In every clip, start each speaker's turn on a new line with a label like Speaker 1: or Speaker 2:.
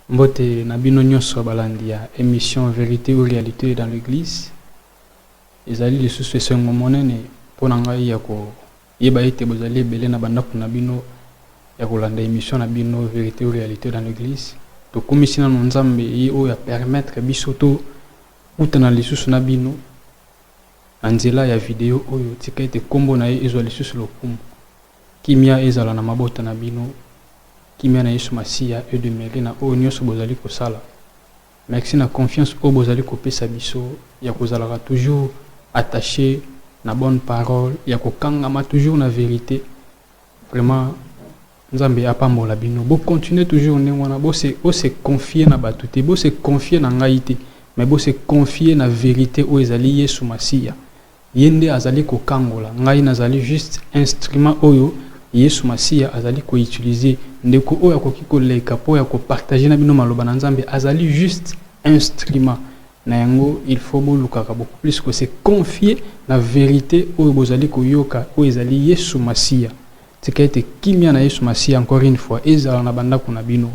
Speaker 1: Mbote Nabino Nyonso Balandia, émission Vérité ou Réalité dans l'église. Ezali les sous-sessions monene pour nangai yako yeba ete bozali belé na banda kuna bino ya kolanda émission na bino Vérité ou Réalité dans l'église. To komisina nzambe yi o ya permettre bisoto utana les sous na bino anzela ya vidéo oyo tika ete kombo na ye ezali sous lokumu. Kimia ezala na mabota na bino. Kimia na Yesu Masia et de Merina o nyonso bozali ko sala. Merci na confiance o bozali ko pesa biso ya kozala toujours attaché na bonne parole ya ko kangama toujours na vérité. Vraiment nzambe apambola bino bo continuer toujours ndengwana bo se confier na batuté bo se confier na ngaité mais bo se confier na vérité o ezali Yesu Masia. Yende azali ko kangola ngai nazali juste instrument oyo Yesu Masia azali ko utiliser ndeko oyo akoki ko leka po ya ko partager na bino maloba na nzambe azali juste instrument na yango il faut bolukaka beaucoup plus que se confier na vérité oyo bozali ko yoka oyo ezali Yesu Masia tikaete kimia na Yesu Masia encore une fois ezala na banda kuna bino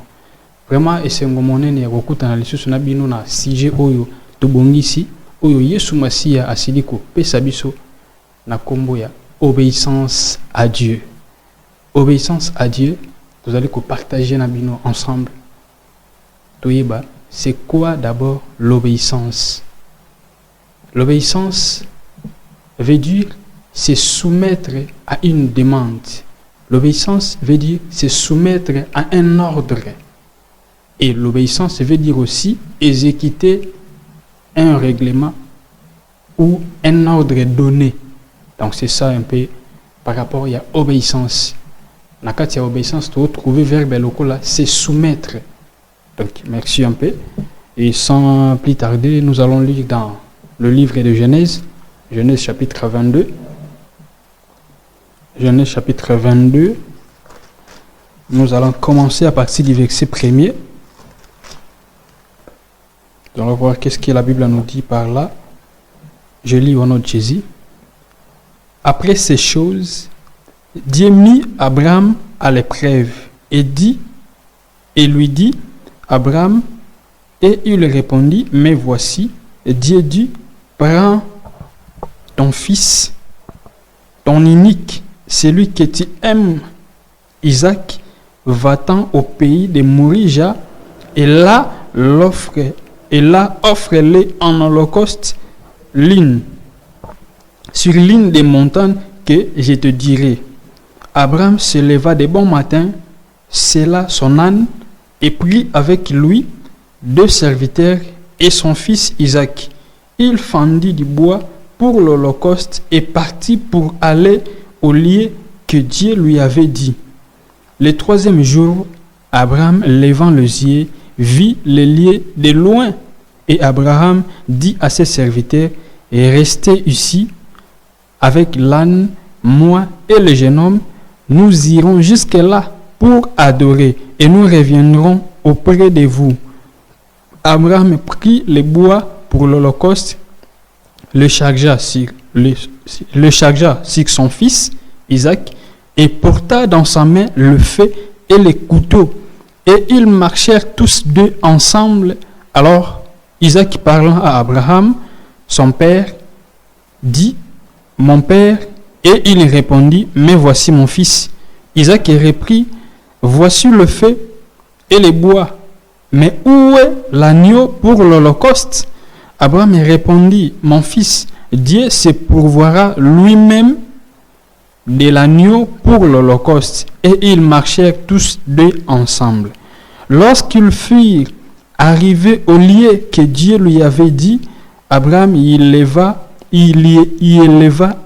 Speaker 1: vraiment esengo monene ya kokuta na lisusu na bino na sujet oyo tobongisi oyo Yesu Masia asili ko pesa biso na kombo ya obéissance à Dieu. Obéissance à Dieu, vous allez partager na bino ensemble. Toyeba, c'est quoi d'abord l'obéissance? L'obéissance veut dire se soumettre à une demande. L'obéissance veut dire se soumettre à un ordre. Et l'obéissance veut dire aussi exécuter un règlement ou un ordre donné. Donc c'est ça un peu par rapport à l'obéissance. Na kati ya obéissance, tu trouver verbe lokola se soumettre. Donc merci un peu. Et sans plus tarder, nous allons lire dans le livre de Genèse, Genèse chapitre 22. Genèse chapitre 22. Nous allons commencer à partir du verset 1er. Nous allons voir qu'est-ce que la Bible nous dit par là. Je lis au nom de Jésus. Après ces choses, Dieu mit Abraham à l'épreuve et lui dit, Abraham, et il répondit, mais voici, Dieu dit, prends ton fils, ton unique, celui que tu aimes, Isaac, va-t'en au pays de Morija, et là, offre-le en holocauste, sur l'une des montagnes que je te dirai. Abraham se leva de bon matin, sella son âne et prit avec lui 2 serviteurs et son fils Isaac. Il fendit du bois pour l'holocauste et partit pour aller au lieu que Dieu lui avait dit. Le 3e jour, Abraham, levant les yeux, vit le lieu de loin. Et Abraham dit à ses serviteurs, restez ici avec l'âne, moi et le jeune homme, nous irons jusque-là pour adorer et nous reviendrons auprès de vous. Abraham prit le bois pour l'holocauste, le chargea sur son fils Isaac et porta dans sa main le feu et le couteau. Et ils marchèrent tous deux ensemble. Alors Isaac parlant à Abraham, son père, dit, mon père. Et il répondit, mais voici mon fils. Isaac reprit, voici le feu et les bois. Mais où est l'agneau pour l'holocauste? Abraham répondit, mon fils, Dieu se pourvoira lui-même de l'agneau pour l'holocauste. Et ils marchèrent tous deux ensemble. Lorsqu'ils furent arrivés au lieu que Dieu lui avait dit, Abraham y éleva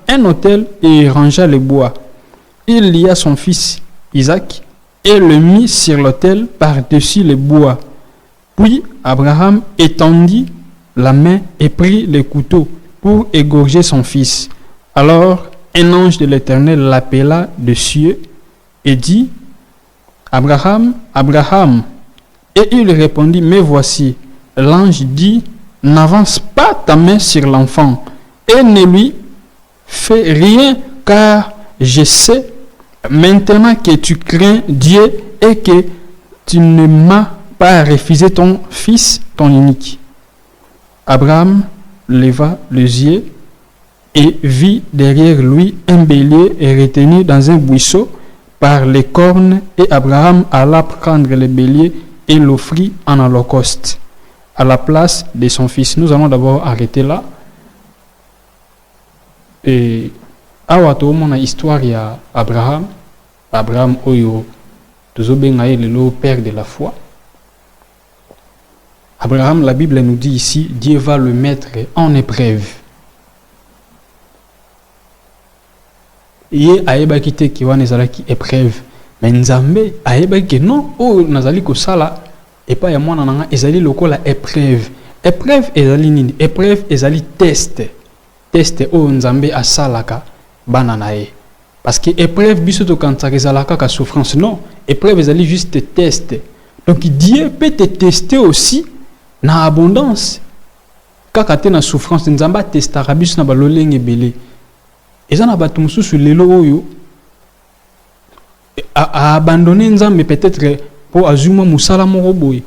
Speaker 1: un autel et rangea le bois. Il lia son fils Isaac et le mit sur l'autel par-dessus le bois. Puis Abraham étendit la main et prit le couteau pour égorger son fils. Alors un ange de l'Éternel l'appela de cieux et dit, Abraham, Abraham. Et il répondit, mais voici. L'ange dit, n'avance pas ta main sur l'enfant et ne lui fais rien, car je sais maintenant que tu crains Dieu et que tu ne m'as pas refuser ton fils, ton unique. Abraham leva les yeux et vit derrière lui un bélier retenu dans un buisson par les cornes, et Abraham alla prendre le bélier et l'offrit en holocauste à la place de son fils. Nous allons d'abord arrêter là. Et awa to mona histoire ya Abraham oyo tozobenga le père de la foi. Abraham, la Bible nous dit ici, Dieu va le mettre en épreuve. Ye ayeba kite ki wana ezalaki épreuve, mais Nzambe ayeba ki non o nazali ko sala et pas ya mwana nanga ezali lokola épreuve. Épreuve ezali nini? Épreuve ezali test o Nzambe asalaka bana nae. Parce que épreuve biso to kantaka ezalaka ka souffrance, non, épreuve ezali juste test. Donc Dieu peut te tester aussi na abondance. Kaka te na souffrance, Nzamba testaka biso na balolenge belé. Ezana batu mususu lelo oyo a abandonné Nzambe peut-être pour azuma musala moko boy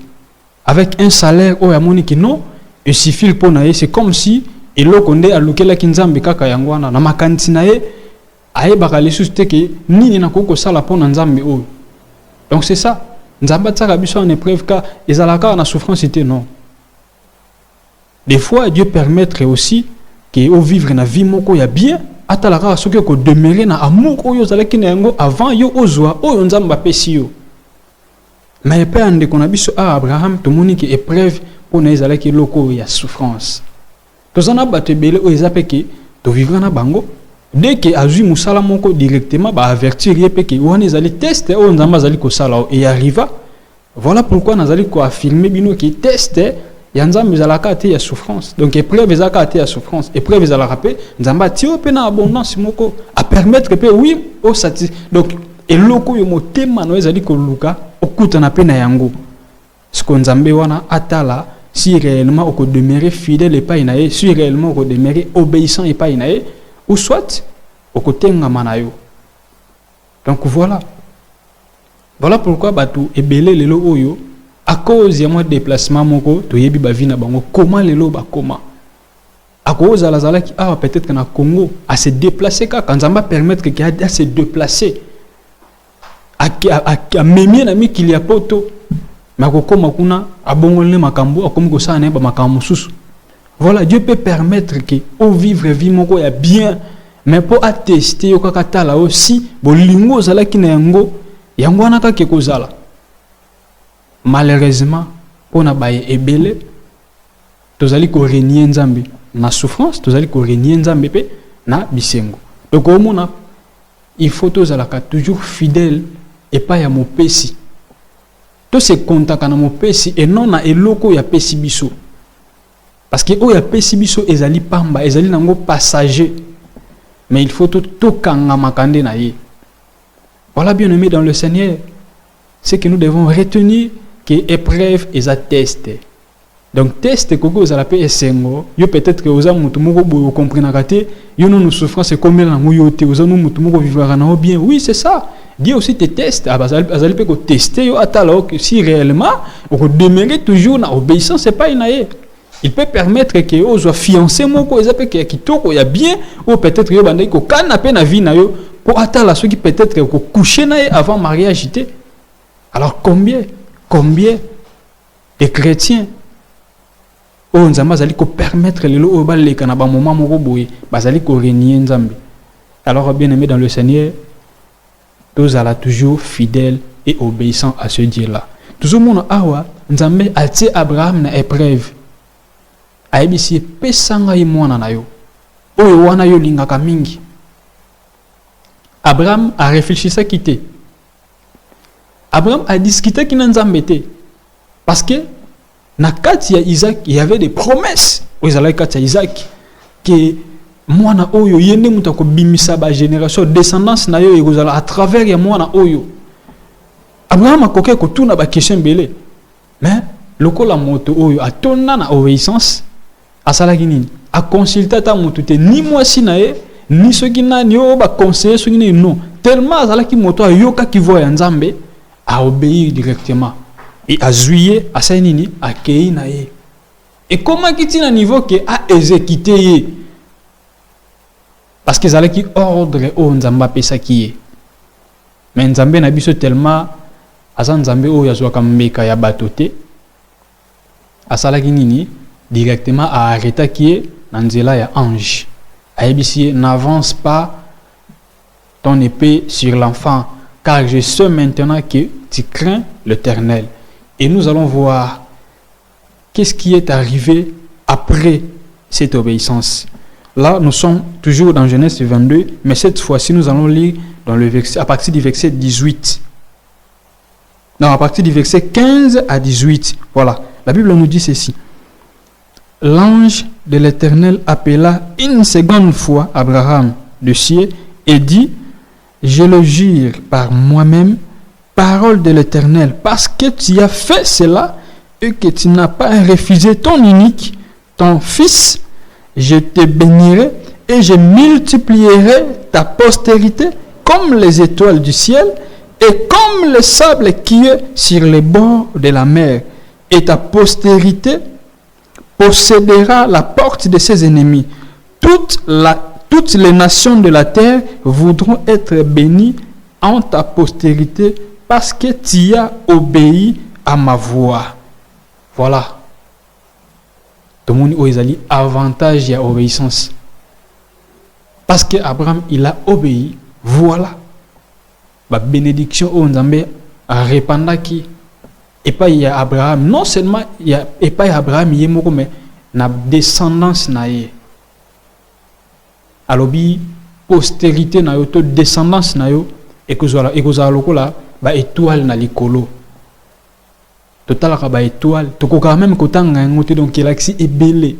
Speaker 1: avec un salaire oyo amoni ki non, et suffit pour nae, c'est comme si eloko nde alukela ki Nzambe kaka yango wana na makanisi nae ayebaka lisusu te ke nini na koko sala pona Nzambe oyo. Donc c'est ça. Nzamba tsaka biso en épreuve ka ezalaka na souffrance te non. Des fois Dieu permettre aussi que au vivre na vie moko ya bien atalaka soki ko demeurer na amour oyo zalaki na yango avant yo ozwa oyo Nzamba pesi yo. Mais pe ande kona biso a Abraham to moni ki épreuve pona ezalaki loko ya souffrance. Tozana batebele o ezapeke to vivre na bango. Dès que azui musala moko directement ba avertir ye peke wana ezali test o Nzamba zali ko sala et arriva. Voilà pourquoi nazali ko affirmer bino ki test ya Nzamba ezalaka te ya souffrance. Donc épreuve ezalaka te ya souffrance, épreuve ezalaka pe Nzamba ti o pe na abondance moko a permettre pe oui o satis. Donc eloko yo motema no ezali ko luka okuta na pe na yango. Ce que Nzambe wana atala si réellement on demeurer fidèle et pas inae, si réellement on demeurer obéissant et pas inae, ou soit au côté ngamanayo. Donc voilà pourquoi batu ebele lelo oyo à cause ya moi déplacement moko to yebi ba vie na bango comment lelo ba comment à cause à la zala qui a peut-être na Congo à se déplacer quand Nzamba permettre que à se déplacer à memie na mi qu'il y a poto makoko makuna abongole makambo akomi ko sa na ba makambo susu. Voilà, Dieu peut permettre que au vivre vie moko ya bien, mais pour attester yo kaka tala aussi bolingo zala kina yango wana ka ke kozala. Malheureusement pona baye ebele tozali ko renier Nzambe na souffrance, tozali ko renier Nzambe pe na bisengo. Donc au mona il faut tozala ka toujours fidèle et pas ya mopesi. To se contaka na mopesi et non na eloko ya pesi biso. Parce que oya pesi biso ezali pamba, ezali nango passager. Mais il faut tout kanga makande na ye. Voilà, bien aimé dans le Seigneur, c'est que nous devons retenir que épreuve est à tester. Donc test koko ozala pe esengo, yo peut-être que oza mutu moko boyo comprendre kate, yo non souffrance c'est comme na yo te oza no mutu moko vivre na bien. Oui, c'est ça. Dieu aussi te teste, azali pe ko tester yo atala que si réellement on demeurer toujours na obéissance, c'est pas inaye. Il peut permettre que yo soit fiancé moko ezape que kitoko ya bien ou peut-être yo bandai ko canapé na vie na yo pour atala ceux qui peut-être ko coucher na avant mariage té. Alors combien de chrétiens o Nzamba zali ko permettre lelo o baleka na ba moment moko boye bazali ko renier Nzambe. Alors bien aimé dans le Seigneur, tous alla toujours fidèle et obéissant à ce Dieu-là. Toujours mon awa Nzambe atie Abraham na épreuve. Aibisi pesanga imwana na yo. Oyo wana yo lingaka mingi. Abraham a réfléchi ça quitter. Abraham a discuté qui n'a Nzambe te. Parce que na kati ya Isaac, il y avait des promesses. Oyo kati ya Isaac que mwana oyo yende mutako bimisa ba génération descendance na yo ekozala à travers ya mwana oyo. Abraham a koke ko tuna ba question belé. Mais lokola moto oyo atonna na obéissance asalaki nini a consulter ta moto te ni mwasi na ye ni soki nani o ba conseiller soki ni non tellement asalaki moto ayoka ki voya Nzambe a obéir directement. et a juillet à Sainini a Keinae. Et comment quitter le niveau que a exécuté? Parce que ça qui ordre au Nzamba pesa qui est. Mais Nzambe na biso tellement asa Nzambe o yazwa kambeka ya batote. Asala ki nini directement a arrêté qui est nanzela ya ange. Ayebisie n'avance pas ton épée sur l'enfant, car je sais maintenant que tu crains l'Éternel. Et nous allons voir qu'est-ce qui est arrivé après cette obéissance. Là, nous sommes toujours dans Genèse 22, mais cette fois-ci, nous allons lire dans le verset, à partir du verset 18. Non, à partir du verset 15 à 18. Voilà, la Bible nous dit ceci. L'ange de l'Éternel appela une seconde fois Abraham de ciel et dit, je le jure par moi-même, parole de l'Éternel, parce que tu as fait cela et que tu n'as pas refusé ton unique, ton fils, je te bénirai et je multiplierai ta postérité comme les étoiles du ciel et comme le sable qui est sur les bords de la mer. Et ta postérité possédera la porte de ses ennemis. Toutes les nations de la terre voudront être bénies en ta postérité parce que tu as obéi à ma voix. Voilà. Tout le monde a avantage et obéissance. Parce que Abraham, il a obéi. Voilà. La bénédiction au Nzambe a répandu qui. Et pas il y a Abraham. Non seulement il y a et pas Abraham, il y a mais na descendance na ye. Alobi postérité na yo to descendance na yo et que za lokola ba étoile na likolo. Total ka ba étoile to ko quand même kotanga ngote donc galaxie est belé.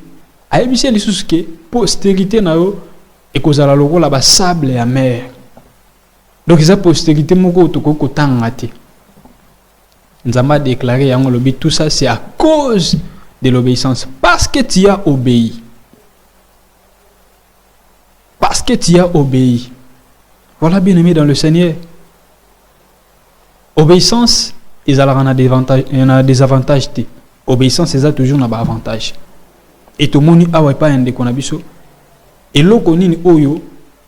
Speaker 1: Ayebisi li suske postérité na yo et que za lokola ba sable ya mer. Donc isa postérité moko to ko kotanga te. Nzamba a déclaré yango lobi tout ça c'est à cause de l'obéissance parce que tu as obéi. Parce que tu as obéi. Voilà, bien aimé dans le Seigneur. Obéissance, il y a des avantages. Obéissance, il y a toujours un avantage. Et tout le monde a pas un déconabiso. Et l'autre ni oyo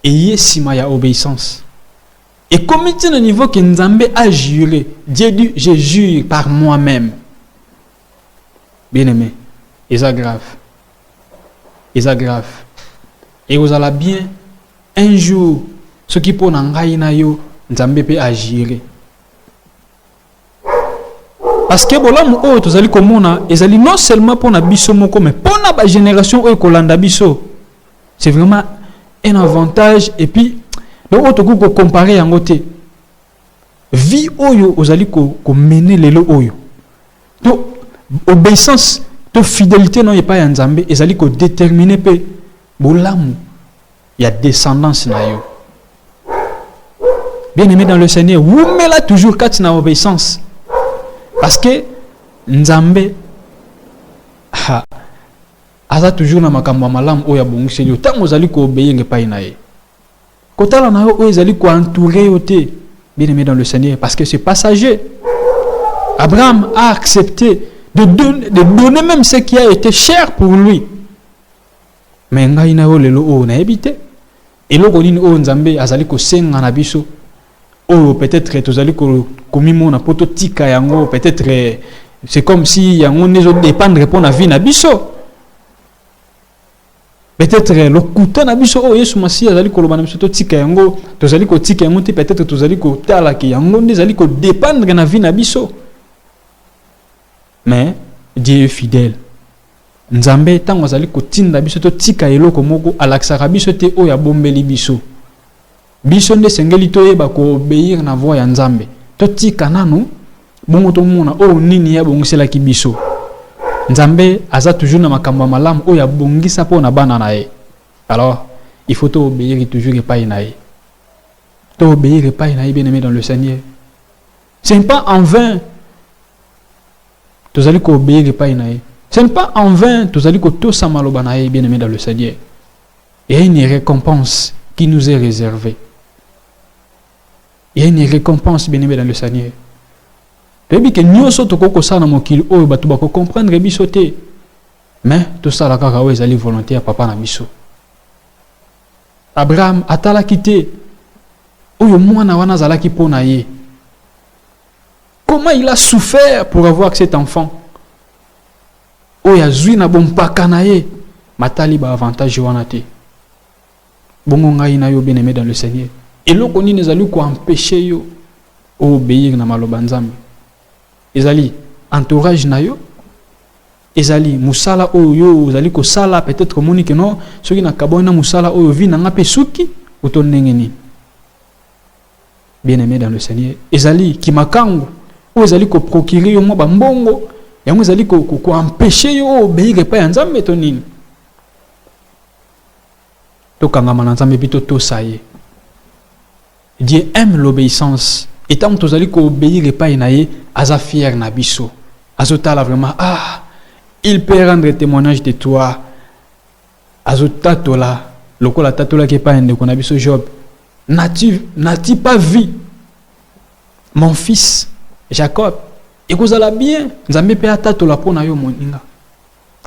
Speaker 1: et yesima ya obéissance. Et comme il le niveau que Nzambe a juré, Dieu dit je jure par moi-même. Bien aimé, et ça grave. Et ça grave. Et vous allez bien un jour ce qui peut n'engager na yo Nzambe peut agir. Parce que bolam o to zali komona ezali non seulement pour na biso moko mais pour na ba génération o kolanda biso. C'est vraiment un avantage et puis donc auto ko comparer yango te. Vie oyo ozali ko mener lelo oyo. Donc obéissance, to fidélité non y pas ya Nzambe ezali ko déterminer pe bolam il y a descendance na yo. Bien aimé dans le Seigneur, vous mettez là toujours quand na obéissance. Parce que Nzambe aza toujours na makambo malamu oya bongisi yo tango ozali ko obéir ngepai na ye. Kotala na yo oyo ezali ko entourer yo te. Bien aimé dans le Seigneur parce que c'est passager. Abraham a accepté de donner même ce qui a été cher pour lui. Mais ngai na yo lelo o na ebite. Et loko nini o Nzambe azali ko senga na biso. Oh, peut-être tozali ko komimo na poto tika yango peut-être c'est comme si yango nezo dépendre pour na vie na biso. Peut-être le kuta na biso o Yesu Masiya azali ko loba na biso to tika yango tozali ko tika yango te peut-être tozali ko tala ki yango nezali ko dépendre na vie na biso. Mais Dieu est fidèle. Nzambe tango azali ko tinda biso to tika eloko moko alaksaka biso te o ya bombeli biso. Biso nde sengeli to yeba ko obéir na voix ya Nzambe. To tika nanu bongo to mona o nini ya bongisela ki biso. Nzambe aza toujours na makambo malamu o ya bongisa po na bana na ye. Alors, il faut to obéir toujours epai na ye. To obéir epai na ye bien aimé dans le Seigneur. Ce n'est pas en vain. Tozali ko obéir epai na ye. Ce n'est pas en vain, tozali ko to samaloba na ye bien aimé dans le Seigneur. Il y a une récompense qui nous est réservée. Il y a une récompense bien aimé dans le Seigneur. Toyebi ke nyonso tokoko sala na mokili oyo bato bako comprendre biso te. Mais tout ça la kaka oyo ezali volonté ya papa na biso. Abraham atalaki te oyo mwana wana azalaki mpo na ye. Comment il a souffert pour avoir cet enfant? Oyo azwi na bompaka na ye. Matali ba avantage wana te. Bongo ngai na yo bien-aimé dans le Seigneur. Eloko nini ezali ko empêcher yo obéir na maloba Nzambe. Ezali entourage na yo. Ezali musala oyo ezali ko sala peut-être moni que non soki na kabona musala oyo vi na ngape suki utondenge ni. Bien-aimé dans le Seigneur. Ezali kimakangu oyo ezali ko procurer yo mo ba mbongo yango ezali ko empêcher yo obéir pa ya Nzambe to nini. Tokangama na Nzambe bito to saye. Dieu aime l'obéissance. Et tant que tu as obéir et pas inaye, aza fier na biso. Azotala vraiment, il peut rendre témoignage de toi. Azotatola, lokola tatola qui pas ende qu'on a biso Job. N'as-tu pas vu mon fils Jacob? Et que vous allez bien, Nzambe pe atatola pona yo moninga.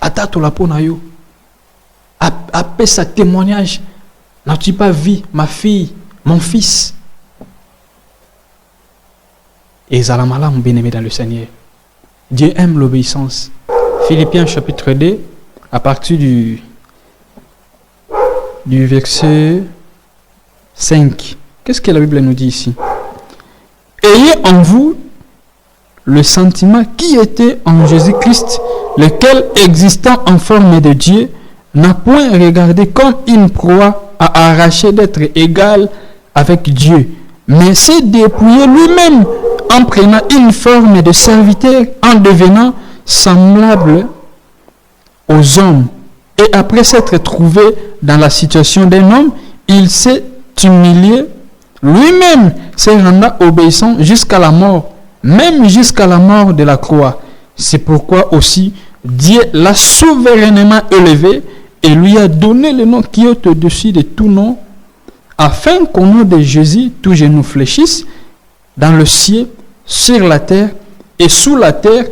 Speaker 1: Atatola pona yo. Après sa témoignage, n'as-tu pas vu ma fille, mon fils? Et Zalamalam, bien-aimé dans le Seigneur. Dieu aime l'obéissance. Philippiens chapitre 2, à partir du verset 5. Qu'est-ce que la Bible nous dit ici? Ayez en vous le sentiment qui était en Jésus-Christ, lequel, existant en forme de Dieu, n'a point regardé comme une proie à arracher d'être égal avec Dieu, mais s'est dépouillé lui-même en prenant une forme de serviteur, en devenant semblable aux hommes. Et après s'être trouvé dans la situation d'un homme, il s'est humilié lui-même, se rendant obéissant jusqu'à la mort, même jusqu'à la mort de la croix. C'est pourquoi aussi Dieu l'a souverainement élevé et lui a donné le nom qui est au-dessus de tout nom, afin qu'au nom de Jésus, tout genou fléchisse dans le ciel, sur la terre et sous la terre,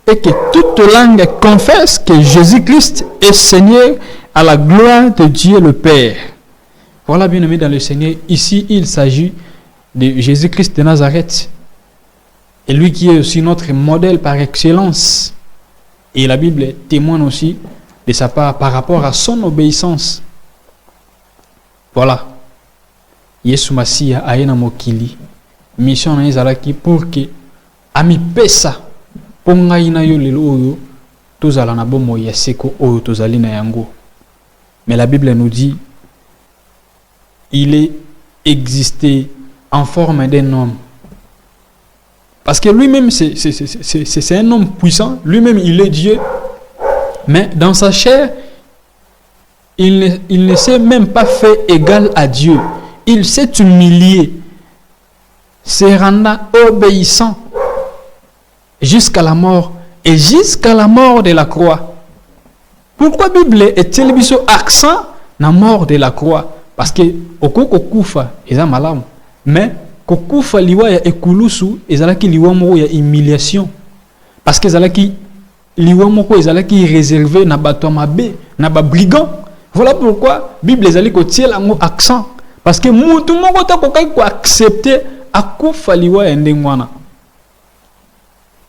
Speaker 1: et que toute langue confesse que Jésus-Christ est Seigneur, à la gloire de Dieu le Père. Voilà, bien aimé dans le Seigneur, ici il s'agit de Jésus-Christ de Nazareth, et lui qui est aussi notre modèle par excellence. Et la Bible témoigne aussi de sa part par rapport à son obéissance. Voilà. Yesu Masiya aena mokili. Mission na ezalaki pour que ami pesa ponga ina yo lelo oyo tozala na bomo ya seko oyo tozali na yango. Mais la Bible nous dit il est existé en forme d'un homme. Parce que lui-même c'est un homme puissant, lui-même il est Dieu. Mais dans sa chair, il ne s'est même pas fait égal à Dieu. Il s'est humilié, se rendant obéissant jusqu'à la mort et jusqu'à la mort de la croix. Pourquoi la Bible est-elle mis accent na mort de la croix? Parce que okoko kufa eza malamu, mais kokufa liwa ya ekulusu ezalaki liwa moko ya humiliation. Parce que ezalaki liwa moko ezalaki réservé na bato mabe, na ba brigand. Voilà pourquoi Bible ezali ko tiela ngo accent. Parce que mutu moko ta ko accepter akufa liwa ya ndengwana.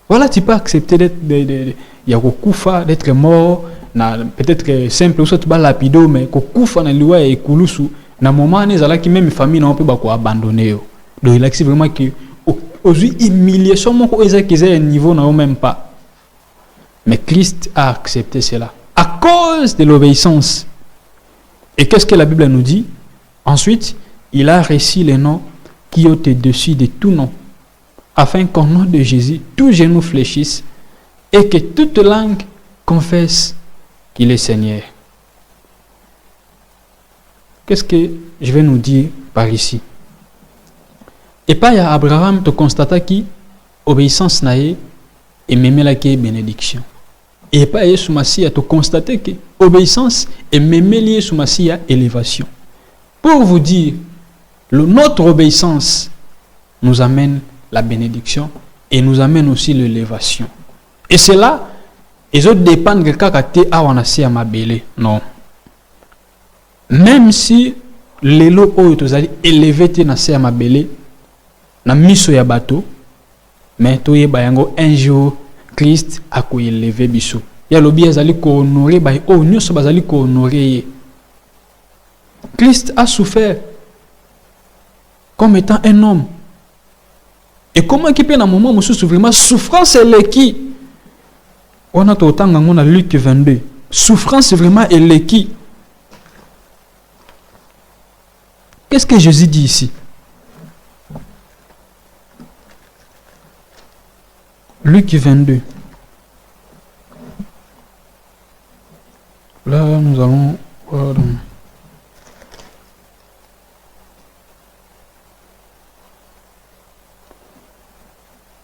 Speaker 1: Voilà, tu peux accepter d'être mort, peut-être simple, ou soit tu vas lapido, mais kokufa na liwa ya ekulusu, na moment nezalaki même famille na peut pas abandonner. Donc il accepte vraiment que aujourd'hui humiliation moko ezaki un niveau na même pas. Mais Christ a accepté cela à cause de l'obéissance. Et qu'est-ce que la Bible nous dit? Ensuite, il a reçu les noms qui ont au-dessus de tout nom, afin qu'au nom de Jésus, tout genou fléchisse et que toute langue confesse qu'il est Seigneur. Qu'est-ce que je vais nous dire par ici? Et pas à Abraham te constata qui obéissance naïe et même la qui bénédiction. Et pas Yesu Masiya te constater que obéissance et même lié sous Masiya élévation. Pour vous dire, notre obéissance nous amène la bénédiction et nous amène aussi l'élévation. Et cela, ils ont dépendre de kakate awanasi à ma belle. Non. Même si les lots ont été élevés na se à ma belle, na miso ya bateau, mais to ye bayango un jour Christ a ko élevé biso. Ya lobi azali ko honorer ba o nyoso bazali ko honorer. Christ a souffert comme étant un homme. Et comment qui peut dans moment monsieur vraiment souffrance est qui? On a autant dans Luc 22. Souffrance vraiment est qui? Qu'est-ce que Jésus dit ici? Luc 22. Là, nous allons voir.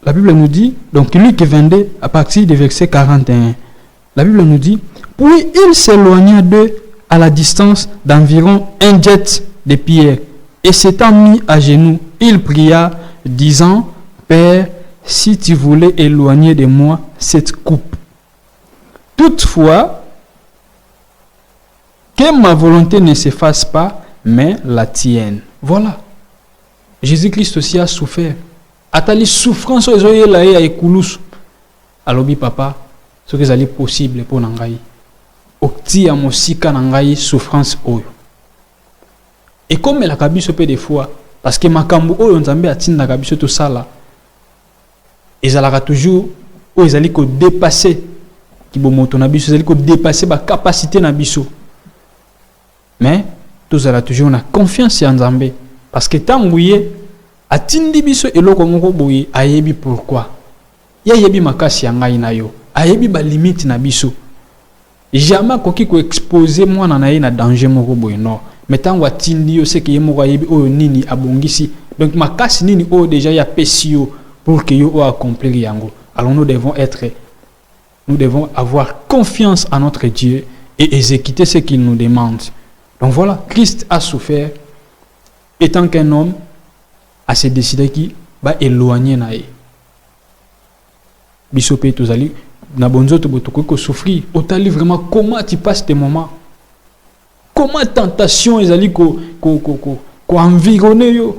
Speaker 1: La Bible nous dit, donc Luc 22, à partir du verset 41, la Bible nous dit, puis il s'éloigna d'eux à la distance d'environ un jet de pierre, et s'étant mis à genoux, il pria, disant, Père, si tu voulais éloigner de moi cette coupe. Toutefois, que ma volonté ne se fasse pas, mais la tienne. Voilà. Jésus-Christ aussi a souffert. Atali souffrance aux yeux là et écoulous. Alors bi papa, ce que c'est possible pour nangai. Okti amosika nangai souffrance oyo. Et comme la kabiso peut des fois, parce que makambo oyo nzambe atinda kabiso tout ça là. Ils allaient toujours où ils allaient dépasser qui bon moto na biso, ils allaient dépasser ba capacité na biso. Mais tous allaient toujours na confiance en nzambe parce que tant mouillé atindi biso eloko moko boye ayebi pourquoi ya yebi makasi ya ngai na yo ayebi ba limite na biso jamais koki ko exposer mwana na ye na danger moko boye non mais tant watindi yo c'est que ye moko ayebi oyo nini abongisi donc makasi nini oyo déjà ya pesio pour que yo accomplir yango. Alors nous devons avoir confiance en notre Dieu et exécuter ce qu'il nous demande. Donc voilà, Christ a souffert étant qu'un homme à se décider qui va éloigner nae. Bisopé tozali na bonzo to botoko ko souffrir. Otali vraiment comment tu passes tes moments. Comment tentation ezali ko environner yo.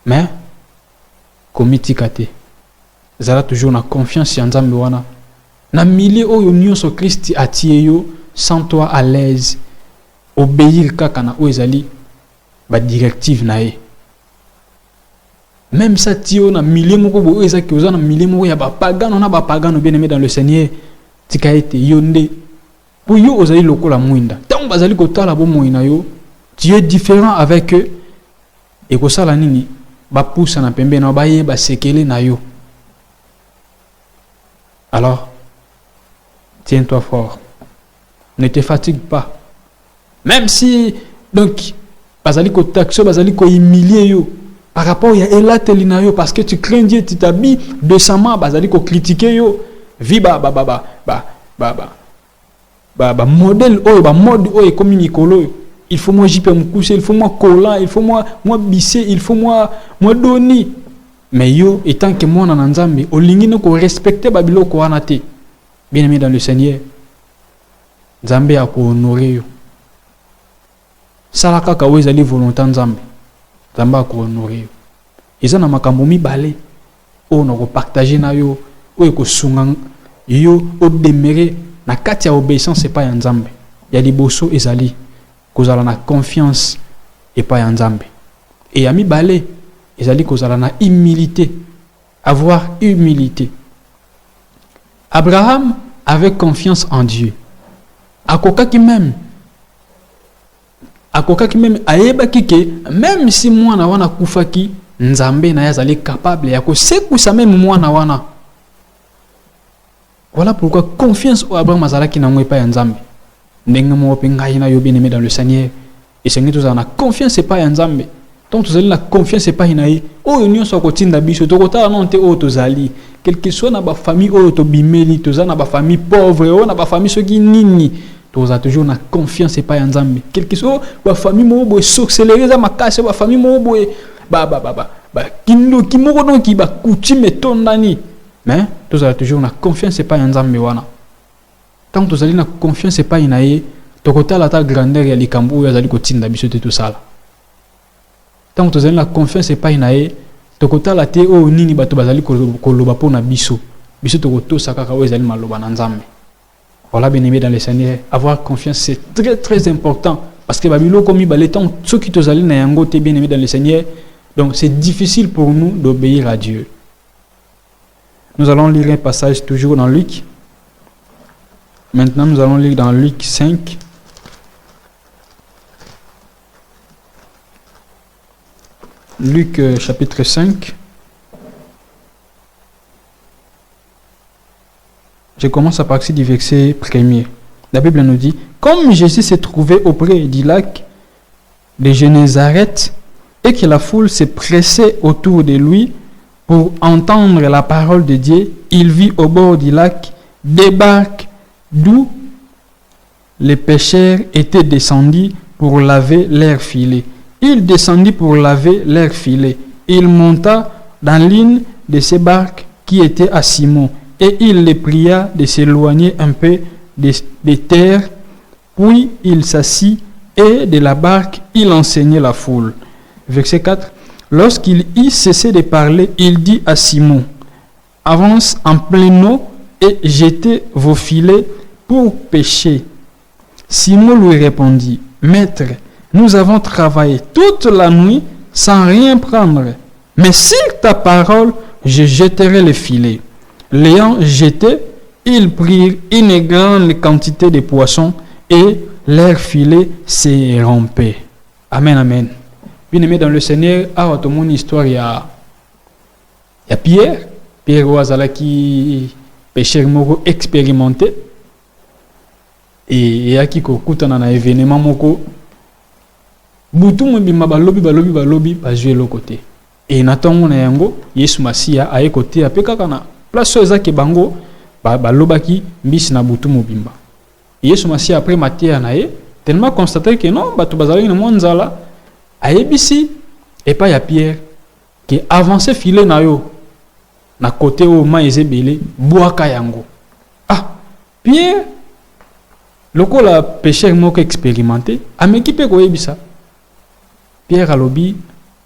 Speaker 1: Mais komiti kate. Zala toujours na confiance en Nzambe wana. Na milieu oyo nyonso Christ atie yo sans toi à l'aise. Obéir kaka na o ezali ba directive nae. Même ça tio na milieu moko bo ezaki ozana milieu moko ya ba pagano na ba pagano bien aimé dans le Seigneur tika ete yonde pour yo ozali lokola mwinda tant bazali kotala bo moina yo tu es différent avec eux et ko sala nini ba poussa na pembe na ba ye ba sekele na yo. Alors tiens-toi fort, ne te fatigue pas, même si donc bazali ko taxo bazali ko humilier yo par rapport à Ela Telinayo parce que tu crains Dieu, tu t'habilles décemment, bazali ko critiquer yo, vi modèle oyo ba mode oyo comme Nicolo, il faut moi JP Moukousé, il faut moi collant, il faut moi bissé, il faut moi doni. Mais yo étant que moi na Nzambe, olingi no ko respecter babilo ko anate. Bien aimé dans le Seigneur. Nzambe a ko honorer yo. Sala kaka we zali volonté Nzambe. Nzambe a ko honorer yo. Eza na makambo mibale o na ko partager na yo, o ko sunga yo o demeurer na kati ya obéissance et pas ya Nzambe. Ya liboso ezali kozala na confiance et pas ya Nzambe. Et ya mibale ezali kozala na humilité, avoir humilité. Abraham avait confiance en Dieu. Akokaki même ayebaki ke même si mwana wana kufaki Nzambe na yazali capable ya ko sekusa même mwana wana. Voilà pourquoi confiance au Abraham azalaki na mwepa ya Nzambe. Ndenge mo pengai na yo bien aimé dans le Seigneur. Et c'est que na confiance pas ya Nzambe. Donc tu as la confiance pas inaï. Oh union so ko tinda biso to ko ta non te o to zali. Quel que soit na ba famille o to bimeli to za na ba famille pauvre o na ba famille so ki nini. Tu as toujours na confiance pas ya Nzambe. Quel que soit ba famille mo bo accélérer za makase ba famille mo bo kindo kimoko donc ki ba coutume tondani mais tous a toujours na confiance c'est pas nzambe wana tant que tozali na confiance c'est pas inaye tokotala ta grandeur ya likambo ya zali kotinda biso te tout ça là tant que tozali na confiance c'est pas inaye tokotala te o nini bato bazali koloba pona biso tokotosa kaka o ezali maloba na nzambe. Voilà, bien aimé dans le Seigneur, avoir confiance c'est très très important parce que babilo comme les temps ceux qui tozali na yango te bien aimé dans le Seigneur, donc c'est difficile pour nous d'obéir à Dieu. Nous allons lire un passage toujours dans Luc. Maintenant nous allons lire dans Luc 5. Luc chapitre 5. Je commence à partir du verset 1er. La Bible nous dit, comme Jésus s'est trouvé auprès du lac de Génézareth et que la foule s'est pressée autour de lui pour entendre la parole de Dieu, il vit au bord du lac des barques d'où les pêcheurs étaient descendus pour laver leurs filets. Il descendit pour laver leurs filets. Il monta dans l'une de ces barques qui était à Simon. Et il les pria de s'éloigner un peu de terre. Puis il s'assit et de la barque, il enseignait la foule. Verset 4. Lorsqu'il eut cessé de parler, il dit à Simon, avance en pleine eau et jetez vos filets pour pêcher. Simon lui répondit, Maître, nous avons travaillé toute la nuit sans rien prendre. Mais sur ta parole, je jetterai les filets. L'ayant jeté, ils prirent une grande quantité de poissons et leur filet s'est rompé. Amen, amen. Bien aimé dans le Seigneur, à votre mon histoire, il y a Pierre. Pierre Ouazala qui pêcheur moko expérimenté. Et il y a qui kokuta na événement moko. Butu mbima balobi ba jouer l'autre côté. Et natango na yango, Yesu Masia a côté a peka kana. Place ezaki bango balobaki mbisi na butu mobimba. Yesu Masia après matia na ye tellement constaté que non bato bazali na monzala ayebisi et pas ya Pierre que avancer filet na yo na côté au ma ezebele boaka yango. Ah Pierre lokola pêcheur moko expérimenté ameki pe ko yebisa. Pierre alobi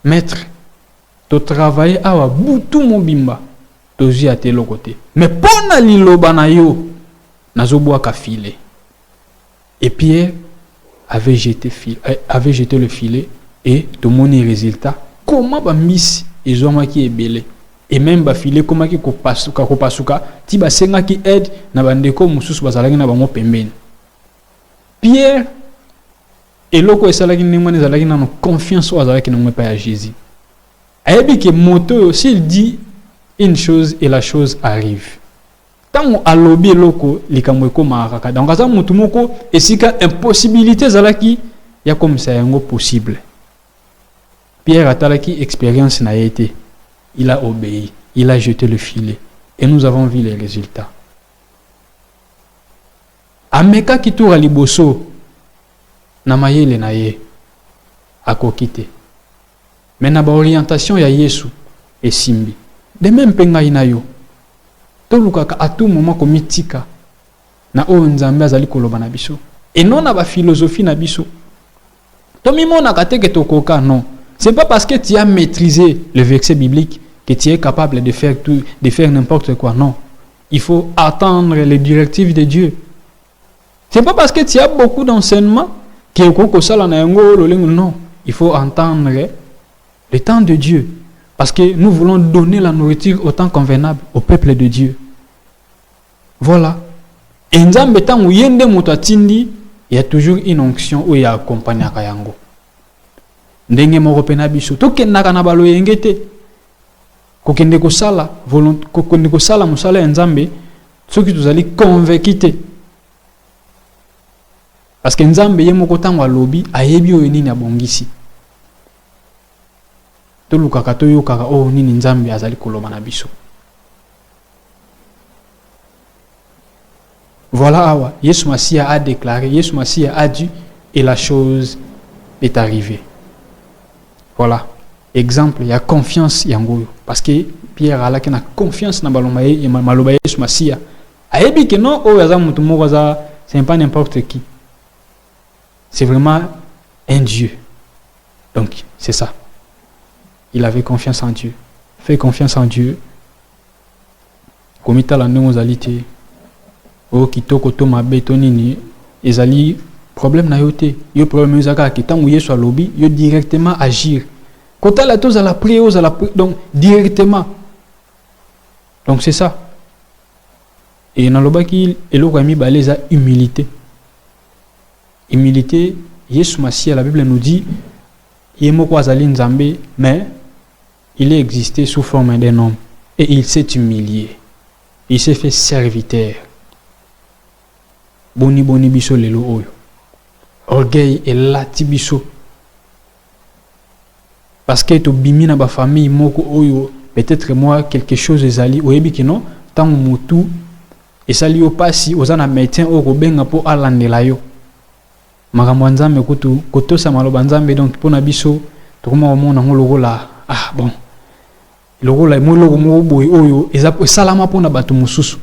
Speaker 1: maître to travailler awa butu mobimba. À tel côté. Mais pona liloba na yo nazoboaka filet. Et Pierre avait jeté le filet et tout mon résultat comment ba miss ezoma ki ebele et même ba filet comment ki ko pasuka ti ba senga ki aide na bandeko mususu bazalaki na bango pembeni. Pierre et loko esalaki ndimane zalaki na confiance azalaki na mwepa ya Jésus. Ayebi ke moto aussi il dit une chose et la chose arrive. Tant à lobby loko likamweko maraka. Donc asa mutu moko esika impossibilité zalaki ya comme ça yango possible. Pierre atalaki expérience na été. Il a obéi, il a jeté le filet et nous avons vu les résultats. Ameka kitura liboso na mayele na ye akokite. Mais na ba orientation ya Yesu et simbi. De même penga inayo to lukaka à tout moment komitika na o nzambe azali koloba na biso et non na ba philosophie na biso to mimona kateke tokoka non c'est pas parce que tu as maîtrisé le verset biblique que tu es capable de faire tout de faire n'importe quoi non il faut attendre les directives de Dieu c'est pas parce que tu as beaucoup d'enseignements que koko sala na yango lolengo non il faut entendre le temps de Dieu. Parce que nous voulons donner la nourriture au temps convenable au peuple de Dieu. Voilà. Et nzambe tant yende mutatindi, il y a toujours une onction où il y a accompagné kayango. Ndenge moko pena biso to kenaka na balo yengete. Kokende ko sala volonté kokende ko sala musala nzambe soki tozali convaincre. Parce que nzambe yemoko tango alobi ayebi oyo nini abongisi. Lukaka to yokaka o nini nzambe azali koloba na biso. Voilà awa Yesu Masia a déclaré, Yesu Masia a dit et la chose est arrivée. Voilà. exemple, il y a confiance yango parce que Pierre a la confiance na balomaye et malobaye sur Masia. Ayebi que non, oh yaza mutu moko za, c'est pas n'importe qui. C'est vraiment un Dieu. Donc, c'est ça. Il avait confiance en Dieu. Fait confiance en Dieu. Komita la ndenge ozali o kitoko to mabe to nini ezali problème na yo te. Yo problème ezaka ki tango Yesu alobi yo directement agir. Kota la toza la prier donc directement. Donc c'est ça. Et na lobaki eloko ami baleza humilité. Humilité, Yesu Masia, la Bible nous dit yemoko azali nzambe mais il est existé sous forme d'un homme et il s'est humilié. Il s'est fait serviteur. Boni biso lelo oyo. Orgueil et lati biso. Parce que to bimi na ba famille moko oyo, peut-être moi quelque chose ezali oyebi ki non, tant mutu esali o pasi ozana médecin o ko benga po alandela yo. Makambo nzambe kutu kotosa maloba nzambe donc pona biso to koma omona ngologola bon. Logola moloko mo boy oyo ezapo salama pona batu mususu.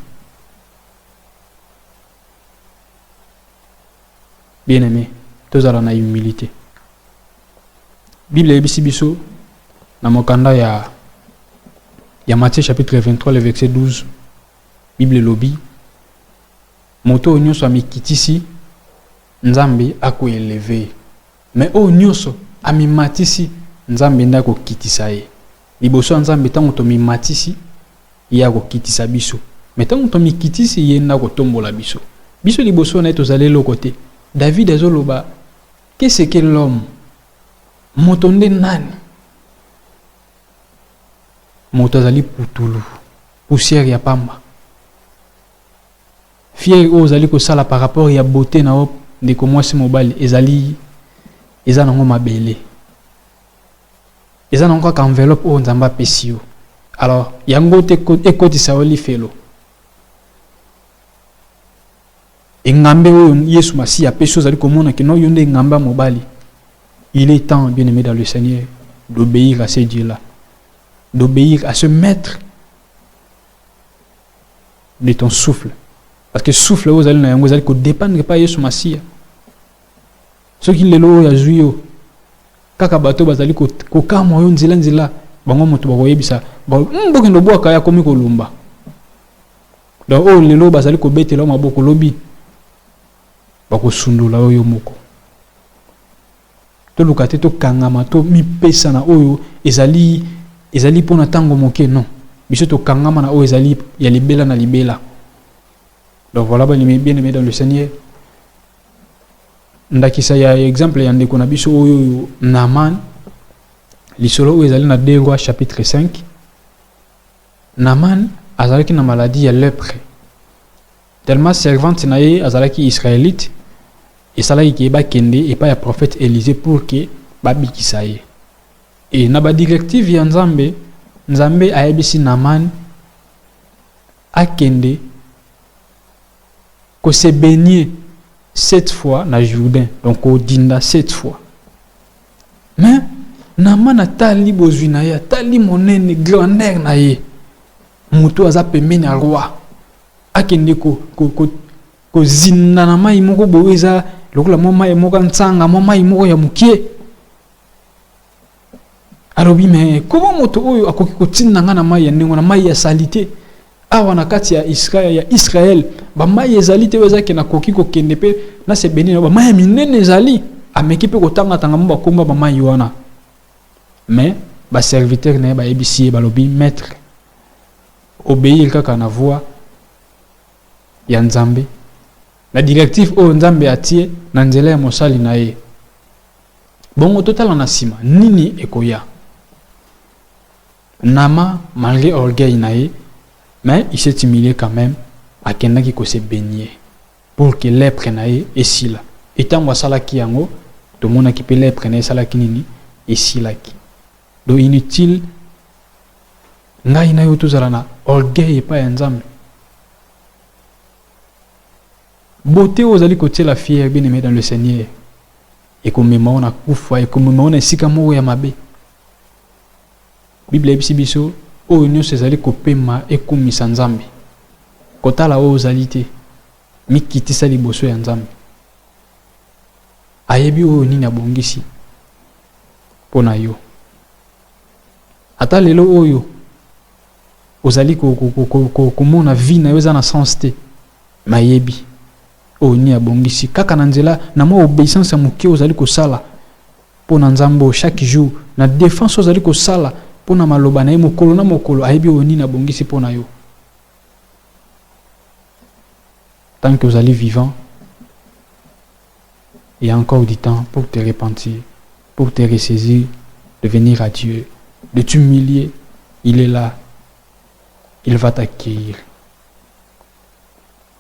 Speaker 1: Bien aimé, tozala na humilité. Bible ebisi biso na mokanda ya Matthieu chapitre 23 le verset 12. Bible lobi moto nyonso amikitisi nzambe ako élevé. Mais o nyonso amimatisi nzambe ndako kitisa ye. Liboso nzambe tango to mimatisi ya ko kitisa biso. Mais tango to mikitisi ye ndako tombola biso. Biso liboso na tozale lo côté. David azoloba qu'est-ce que l'homme motonde nani motazali putulu poussière ya pamba fier ozali ko sala par rapport ya beauté na op de ko mwasi mobali ezali nango mabele eza nango ka enveloppe o nzamba pesio alors yango te ekotisa oli felo engambe oyo Yesu Masia peso zali komona que non yonde ngamba mobali. Il est temps, bien aimé dans le Seigneur, d'obéir à ces dieux-là, d'obéir à ce maître de ton souffle. Parce que souffle, vous allez ne dépendre pas de Yesu Masia. Ce qui est là, il y a kaka bato bazali ko kama yo nzila bango moto bakoyebisa mboke ndo bwaka ya komi kolumba. Donc oh lelo bazali ko betela maboko lobi bako sundula oyo moko. To lukate to kangama to mi pesa na oyo ezali pona tango moke non. Biso to kangama na oyo ezali ya libela na libela. Donc voilà bien aimé dans le Seigneur. Ndakisa ya exemple ya ndeko na biso oyo Naaman lisolo oyo ezali na 2 Rois chapitre 5. Naaman azalaki na maladie ya lèpre. Tellement servante na ye azalaki israélite et salaki ki ba kende et pas ya prophète Élisée pour que babikisa ye. Et na ba directive ya Nzambe ayebisi Naaman akende ko se baigner 7 fois na Jourdain, donc au dinda 7 fois. Mais Naaman atali bozwi na ye, atali monene grandeur na ye. Mutu aza pembeni ya roi. Akende ko zinna na mai moko boeza lokola moma e moko ntsanga moma e moko ya mukie. Alobi mais comment moto oyo akoki ko tinna nga na mai ya ndenge na mai ya salité. Awa na kati ya Israël ba mai ezali te weza ke na koki ko kende pe na se beni na ba mai minene ezali ameki pe ko tanga mba komba ba mai wana. Mais ba serviteur na ba ebisi ba lobi maître obéir kaka na voix ya Nzambe. La directive o Nzambe atie na nzela ya mosali na ye. Bongo total na sima nini ekoya. Nama malgré orgueil na ye, mais il s'est humilié quand même à quelqu'un qui se baigner pour que lèpre na ye et sila. Et tant que sala ki yango, tout le monde qui peut lèpre na sala ki nini et sila ki. Donc inutile ngai na yo tozala na orgueil pa ya Nzambe. Beauté aux ali côté la fière bien aimé dans le Seigneur. Et comme on a kufa et comme on a sika mo ya mabe. Bible ebisi biso oyo nyonso ezali kopema ekumisa Nzambe. Kotala oyo ozali te mikitisa liboso ya Nzambe. Ayebi oyo nini abongisi pona yo. Ata lelo oyo ozali komona vie na yo eza na sens te, mayebi oyo nini abongisi kaka na nzela na mwa obéissance ya moke ozali kosala pona Nzambe chaque jour, na défense ozali kosala pona maloba na ye mokolo na mokolo, ayebi oyo nini abongisi pona yo. Tant que vous allez vivant, il y a encore du temps pour te repentir, pour te ressaisir, de venir à Dieu, de t'humilier. Il est là. Il va t'accueillir.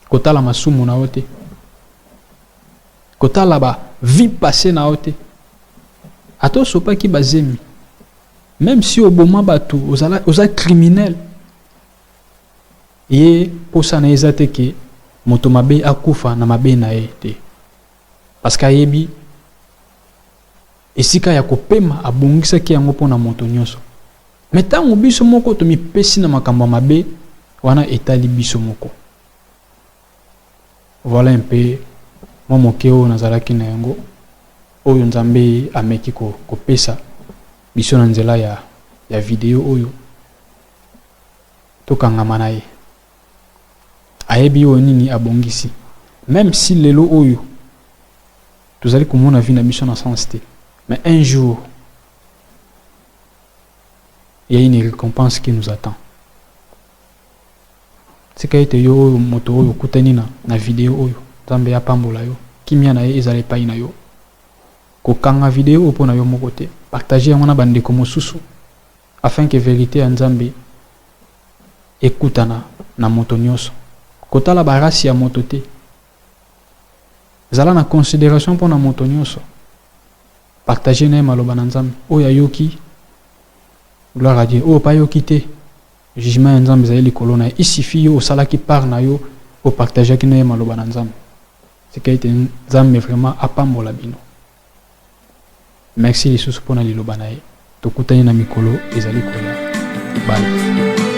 Speaker 1: Kota la masumu na ote. Kota la ba vie passée na ote. Ato sopa ki bazemi. Même si au moment batu, oza criminel. Et pour ça na ezate ke moto mabe akufa na mabe na ete. Parce qu'ayebi esika ya kopema abongisa ki yango pona moto nyonso. Metango biso moko to mipesi na makambo mabe wana etali biso moko. Voilà un peu moi mokeo nazalaki na yango oyo Nzambe ameki kopesa biso na nzela ya video oyo tokangama na ye. Ayebi oyo nini abongisi. Même si lelo oyo tozali komona vie na biso na sens te, mais un jour il y a une récompense qui nous attend. C'est que yo moto oyo kutani na vidéo oyo Nzambe ya pambola yo kimia na ye ezali pai na yo ko kanga vidéo pona yo moko te, partager yango na bandeko mosusu afin que vérité ya Nzambe ekutana na moto nyonso. Kotala barasi ya moto te, zala na considération pona moto nyonso, partager na maloba na Nzambe oyo ayoki, gloire à Dieu. Oh pa yoki te, jugement ya Nzambe ezali likolo na ye. Il suffit yo osalaki part na yo o partager ki na maloba na Nzambe. C'est que Nzambe vraiment apambola bino. Merci lisusu pona liloba na ye. Tokutani na mikolo ezali koya. Bye.